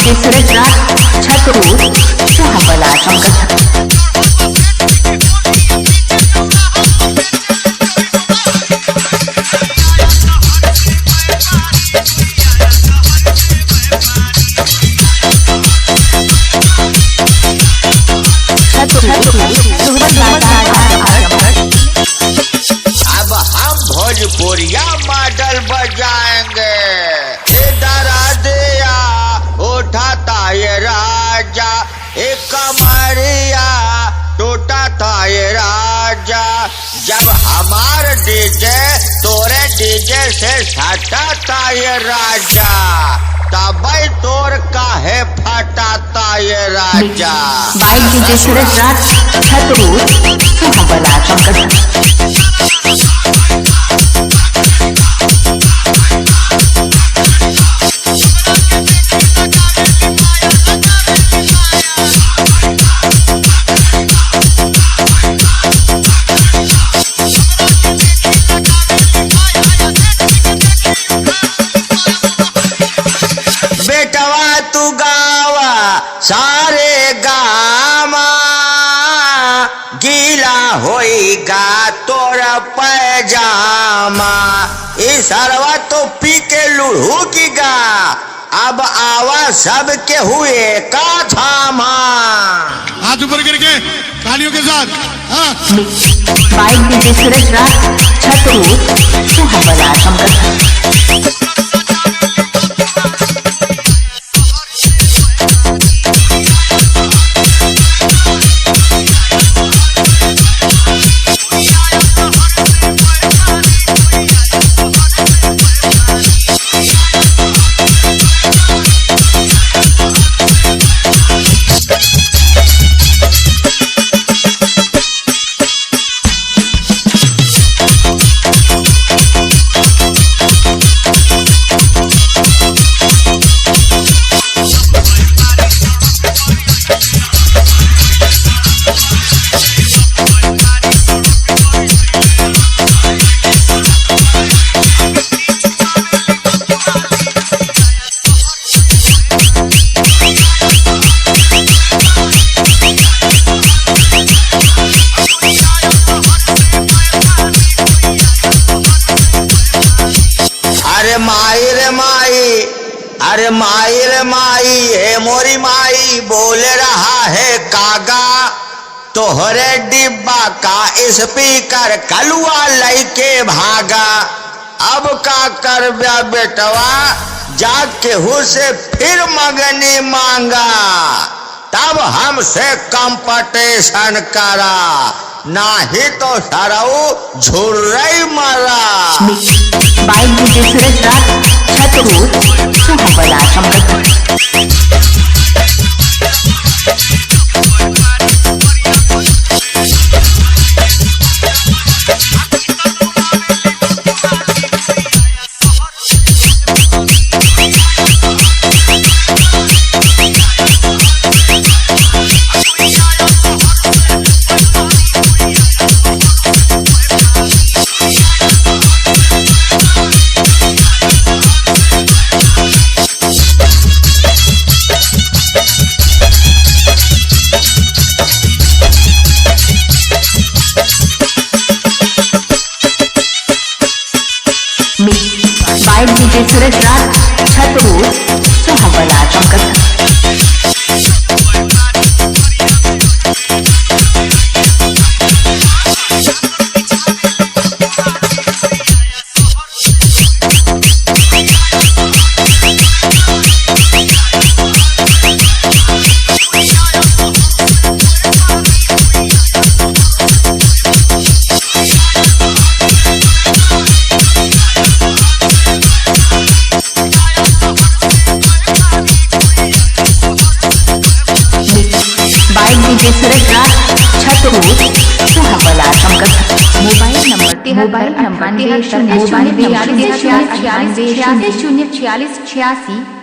DJ सूरज राज छतरू शाहबला चमकत अब हम भोजपुरिया मॉडल बजाएंगे। इधर दिया उठाता ये राजा, एक कमरिया टूटाता ये राजा। जब हमार डीजे तोरे डीजे से सटाता ये राजा, तब तोर काहे फटाता ये राजा। बाइक डीजे सूरज राज छतरू शाहबला चमकत बेटवा तू गावा सारे गामा, गीला होएगा तोरा पैजामा। इस सरवा तो पी के लुढ़ू की गा, अब आवा सबके हुए का थामा। हाथ ऊपर करके तालियों के साथ। हाँ। बाइक डीजे सूरज राज छतरू शाहबला चमकत अरे माई रे माई, अरे माई रे माई, हे मोरी माई बोल रहा है कागा। तोहरे डिब्बा का स्पीकर कलुआ लइके भागा। अब का कर बेटवा, जाके हुसे फिर मगनी मांगा। तब हमसे कंपटीशन करा, नाही तो सरऊ झुर्रई मरा। बाइक डीजे सूरज राज छतरू शाहबला चमकत बाइक डीजे सूरज राज छतरू शाहबला चमकत डीजे सूरज राज छतरू शाहबला चमकत मोबाइल नंबर 93 046 46 86